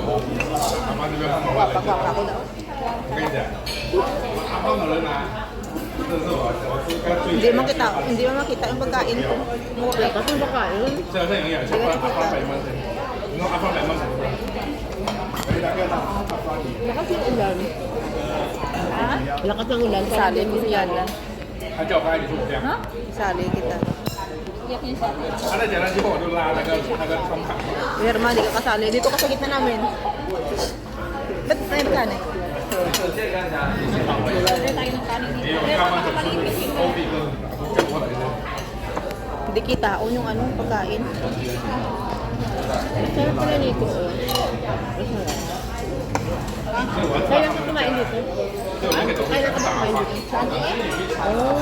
Pagwak ako daw. Hindi mo makita yung pagkain ko. Mura. Kasi yung pagkain. Lakas ng ulan. Ha? Lakas ng ulan. Sali mo siya na.他叫我拍你是我这样。 Sali kita. 他在讲那句话我就拉那个窗台。 Irma, di ka kasali. Dito ka sa gitna namin. Ba't may kanin? 你有看吗？就是欧弟跟叫我来的。 Hindi kita. O yung ano, pagkain. Masarap pala nito. Masarap. Kaya ka kumain dito? Kaya ka kumain dito? Saan? Oh.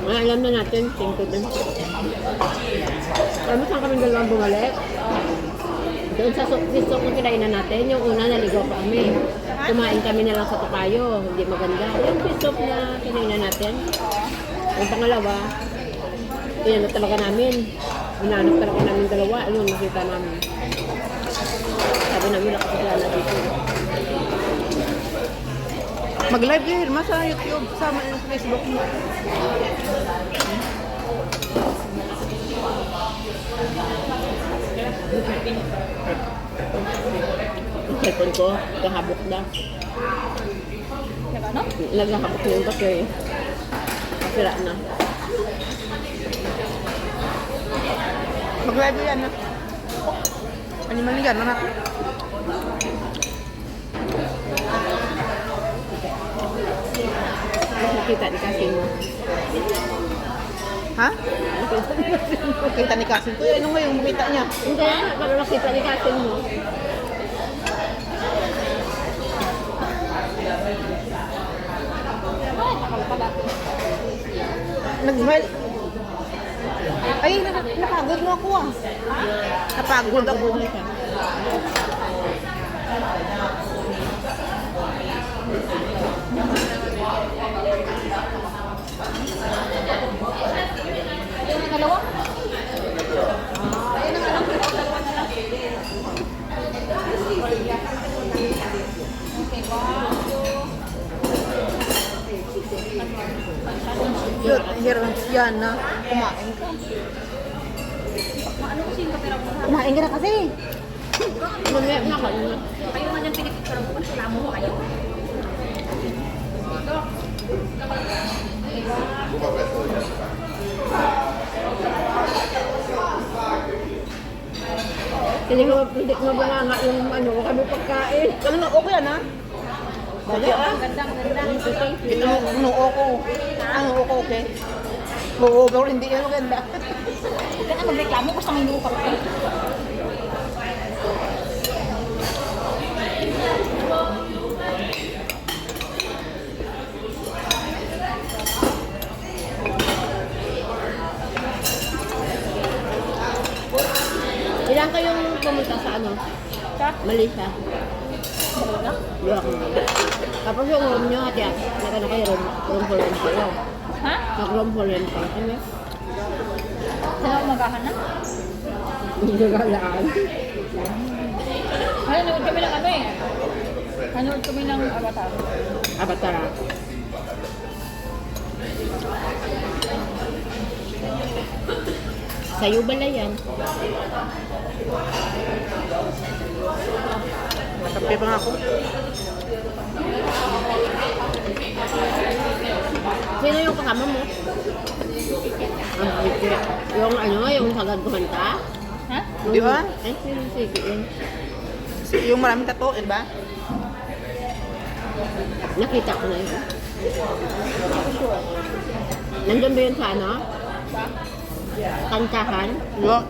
Alam na natin, tingkod na. Alam mo saan kami dalawang bumalik? Doon sa soup na kinainan natin, yung una naligaw pa kami. Kumain kami na lang sa Tokayo, hindi maganda. Yung soup na kinainan natin, yung pangalawa, tinanong talaga namin. Hinanap talaga namin dalawa, ayun, nakita namin. Sabi namin, nakapagla na dito. Mag-live yun, Irma, sa YouTube, sa Facebook mo. Yung cellphone ko, kahabok na. Ano? Naghahabok na yung battery. Masira na. Mag-live yan na. Ano maligan na natin? Nakita ni Kasing mo. Ha? Kita ni Kasin ko. Ano nga yung makita niya? Hindi, pero nakita ni Kasing mo. Nag-smile. Ay, napagod mo ako ah. Napagod ako. Dalawa? Ayun ang alam ko. Dalawa na lang. Okay, wow. Yan na. Kumain ka. Kumain ka na kasi. Mamaya, nakain na. Kayo nga niyang pinipicture mo, reklamo mo kayo. Hindi ko mabanganga yung ano, kami pagkain. Ano, okay yan ha? Bali ah. Gandang. Ito, nuo ko. Ano ko, okay? Oo, pero hindi yan maganda. Huwag ka na magreklamo kung sa may nuka pa. Ilan kayong pumunta sa ano? Sa? Malaysia? Dalawa? Dua ko. Tapos yung room nyo, hati nagano kayo room for rent kayo. Ha? Nag-room for rent kayo. Ano? Saan ako magahan na? Hindi galaan. Nanood kami ng ano eh. Nanood kami ng Avatar. Avatar. Sa'yo bala yan. Nakape pa nga ako. Sino yung kasama mo? Yung ano, yung sagad kumanta? Ha? Di ba? Ay, sino sige yun? Yung maraming tato, di ba? Nakita ko na yun. Nandun ba yun sa ano? Kantahan? Yo.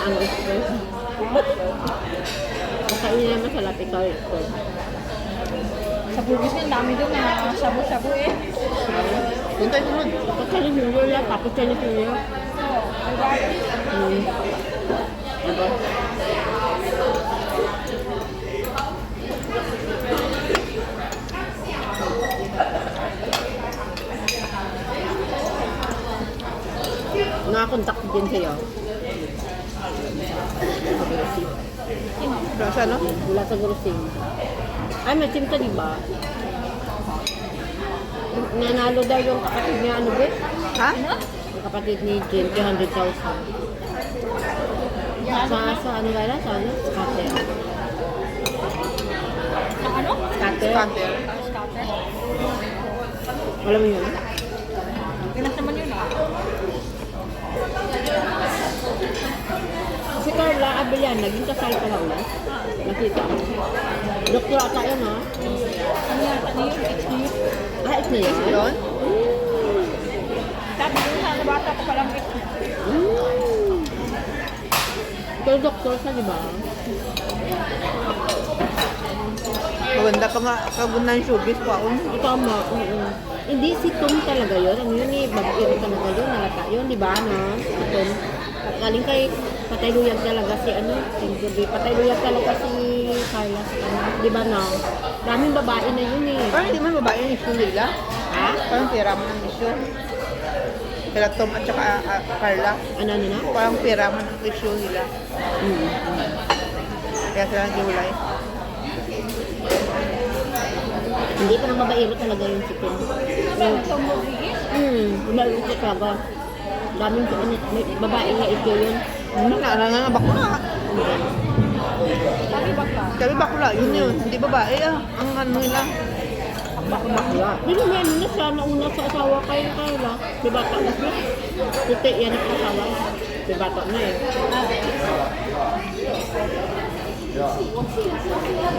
ano express. Makainin naman sa latte ikaw express. Sa Bugis niya, dami doon na shabu-shabu eh. Doon tayo sunod. Tapos Chinese New Year, tapos Chinese New Year. Oo, diba? Diba? Nakakontak din sa'yo. Sa ano? Wala sa grossing. Ay, may team ka, diba? Nanalo daw yung kapatid niya, ano ba? Ha? Yung kapatid ni Jim, 300,000. Sa ano ba na? Sa ano? Scatter. Sa ano? Scatter? Scatter. Scatter. Alam mo yun? Ilan naman yun ah? Si Carla Abellan, naging kasal pa lang na. Nakita ko. Doktor ata yun, ha? Ano yan? Ano yun? Ex niyo? Ah, ito na yan? Yun? Sabi ko sa bata ko palang ex niya. Pero doktor siya, di ba? Maganda ka nga. Kagunan showbiz pa ako. Tama, oo. Hindi, si Tom talaga yun. Ano yun eh, babaero talaga yun. Nalata yun, di ba, no? Si Tom. Galing kay patay luyag talaga si ano, patay luyag talaga si Carla sa kanya. Di ba, no? Daming babae na yun eh. Parang hindi man babae yung issue nila. Ha? Parang pera man ang issue. Kila Tom at saka Carla. Ano na? Parang pera man ang issue nila. Kaya sila naghiwalay. Hindi pa ng babaero talaga yung si Tom. Tom Rodriguez? Umalit siya talaga. Daming may babae nga ito yun. Naalala bakla. Sabi ba ka? Sabi bakla, yun. Hindi babae ah. Ang ano nila. Bakla. Di ba may ano na siya, nauna sa asawa kay Carla. Di bata na siya. Puti, yan ang asawa. Di bata na eh.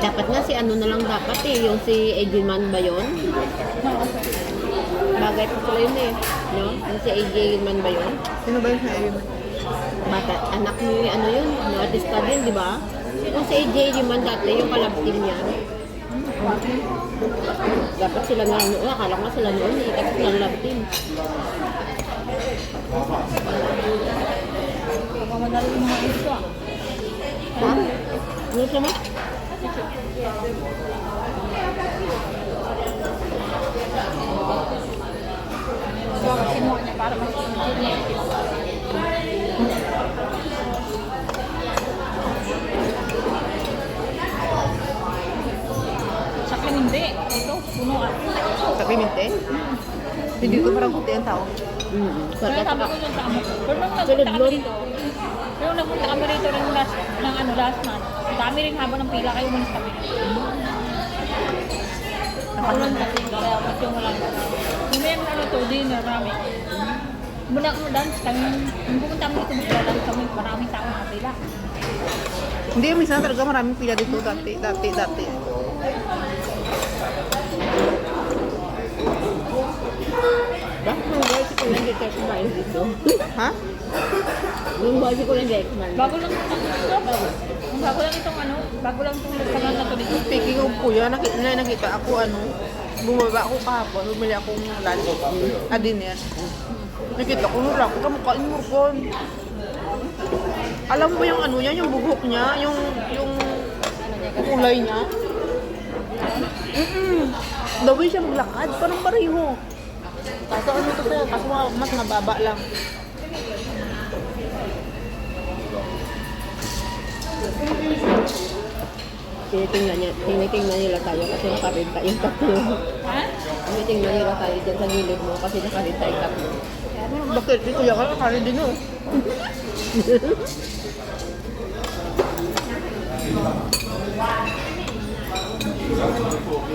Dapat nga si ano na lang dapat eh, yung si Edwin ba yun? Bagay pa sila yun eh, no? Yung si Edwin ba yun? Sino ba yung sinabi mo? Bata, anak ni ano yun, no? Artista din, di ba? Yung si Edwin dati, yung kalab team niya. Dapat sila nga noon, akala ko nga sila noon eh, kasi silang love team. Pagmamadali yung mga ito ah. Ha? Ano siya mo? So, kinuha niya para mas-enjoy niya. Sa akin hindi. Ito, punuan. Sa Clemente? Hindi ko parang puti ang tao. Kaya sabi ko dyan sa amo. Pero nung Solid nagpunta kami blonde. rito, pero nung nagpunta kami rito ng last month, dami rin haba ng pila kayo umalis kami. Nakulang kasi, kaya mas yung walang. Yung may ano to, dinner namin. Muna ako dance kami, nung pupunta kami dito, magdadance kami, maraming tao na pila. Hindi, minsan talaga maraming pila dito dati. Bakit nung boy si Kuya hindi tayo kumain dito? Ha? Nung boy si Kuya hindi kumain. Bago lang itong ano, bago lang itong restaurant na to dito. Speaking of kuya, nakita ako bumaba ako kahapon, bumili akong lunch, dinner. Nakita ko, wala ko kamukhain mo ko. Alam mo yung ano niya, yung buhok niya, yung kulay niya. The way siya maglakad, parang pareho. Kaso ano to sa'yo, kaso mas mababa lang. Tinitingnan nila tayo kasi nakarinta yung tatlo. Ha? Tinitingnan nila tayo dyan sa gilid mo kasi nakarinta yung tatlo. Bakit? Si kuya ka nakari din oh.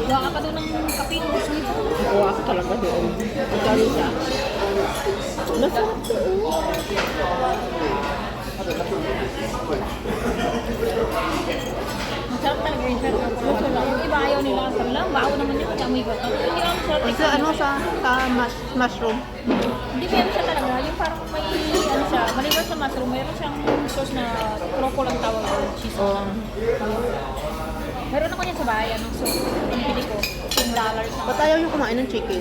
Gawa ka pa doon ng kapinus nito. Kuha ako talaga doon. Magkano siya? Masarap doon. Masarap talaga yung shirt. Yung iba ayaw nila. Sabi lang, bao naman yun. Amoy ko. Hindi lang masarap. Sa ano sa mushroom. Hindi kaya siya talaga. Yung parang may ano siya. Maliban sa mushroom, meron siyang sauce na croco lang tawag ko, cheese Oh. Meron ako niyan sa bahay, anong sauce. Ang pili ko, $10 na. Ba't ayaw yung kumain ng chicken?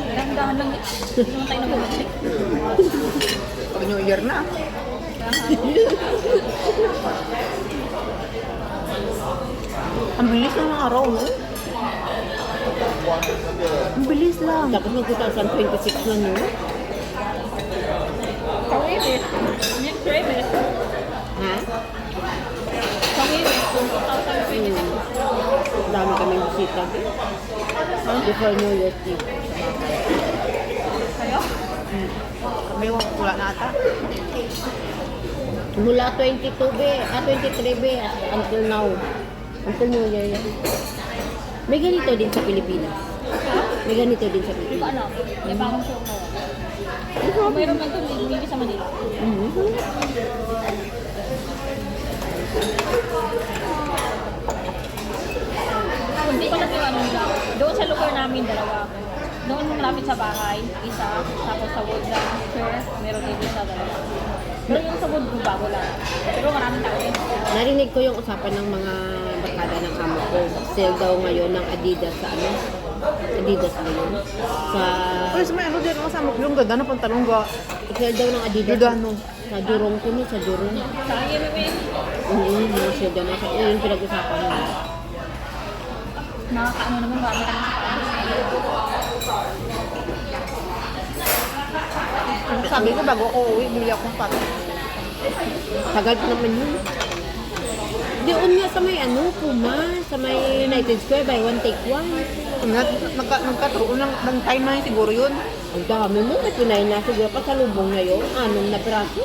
Dahan-dahan lang, hindi naman tayo nag-bumalik. Pag New Year na. Ang bilis ng mga araw, no? Ang bilis lang. Tapos mag 2026 na, no? Kawibis. Yan, kawibis. Ha? Kawibis, 2026. Dami kaming bisita. Before New Year's Eve. Kayo? May wala na ata. Mula 23 be, until now. Until New Year yan. May ganito din sa Pilipinas. May ganito din sa Hindi ko Pilipinas. alam. May bagong show mo. Mayroon man ito, hindi sa Manila. Hindi ko lang yung ano nila. Doon sa lugar namin, dalawa. Doon malapit sa bahay, isa. Tapos sa Woodland, sure, meron din isa, dalawa. Pero yung sa Woodland, bago lang. Pero maraming tao din. Narinig ko yung usapan ng mga barkada ng amo ko. Sale daw ngayon ng Adidas sa ano? Adidas ngayon. Sa... Pero sa may ano din, kasama ko yung ganda na pantalong ga. Sale daw ng Adidas. Gudano. Sa Durong ko no, sa Durong. Sa IMMA, Mga sale daw na sa... Yung pinag-usapan nila. nakakaano naman, marami ka sa Sabi ko bago ako uwi, bili akong pat. Tagal pa naman yun. Doon nga sa may ano, Puma, sa may United Square, buy one take one. Nagkataroon ng time na yun siguro yun. Ang dami mo, may pinay na siguro pa sa lubong na yun. Anong na piraso?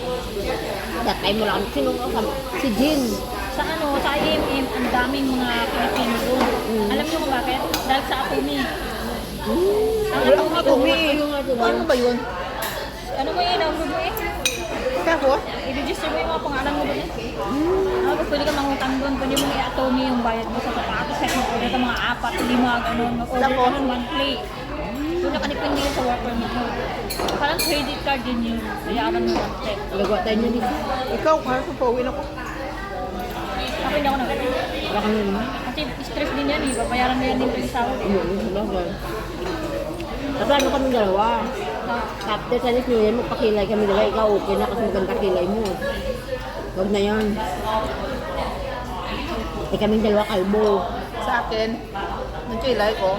That time mo lang, sino ka? Si Jin. sa ano, sa IMM, ang daming mga Pilipino doon. Alam niyo kung bakit? Dahil sa Atumi. Ang Wala akong Atumi, atumi eh. Ano ba yun? ano mo yun, ang mo eh? Kaya ko? I-register mo yung mga pangalan mo doon eh. Tapos pwede ka mangutang doon, pwede mo i-Atumi yung bayad mo sa sapatos, kahit pwede ka mga 4, 5, gano'n, mag-order ka nun monthly. Doon nakanipindi yun sa work permit mo. Parang credit card din yun, bayaran mo monthly. Nagawa tayo niya dito. Ikaw, kaya ko pauwi na ko. Ako hindi ako nag Wala kang yun. Kasi stress din yan eh, babayaran mo yan din yung sahod eh. Sabagay. Kasi ano kami dalawa. After sa New Year, magpakilay kami dalawa. Ikaw okay na kasi maganda kilay mo. Huwag na yan. Eh kaming dalawa kalbo. Sa akin, yung kilay ko,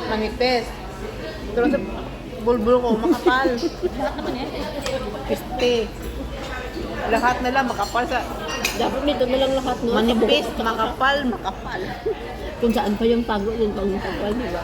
manipis. Pero sa bulbul ko, makapal. Lahat naman eh. Piste. Lahat na lang makapal sa Dapat nito na lang lahat, no? manipis, Sa buhok. makapal, makapal. Kung saan pa yung tago, yun pang makapal, di ba?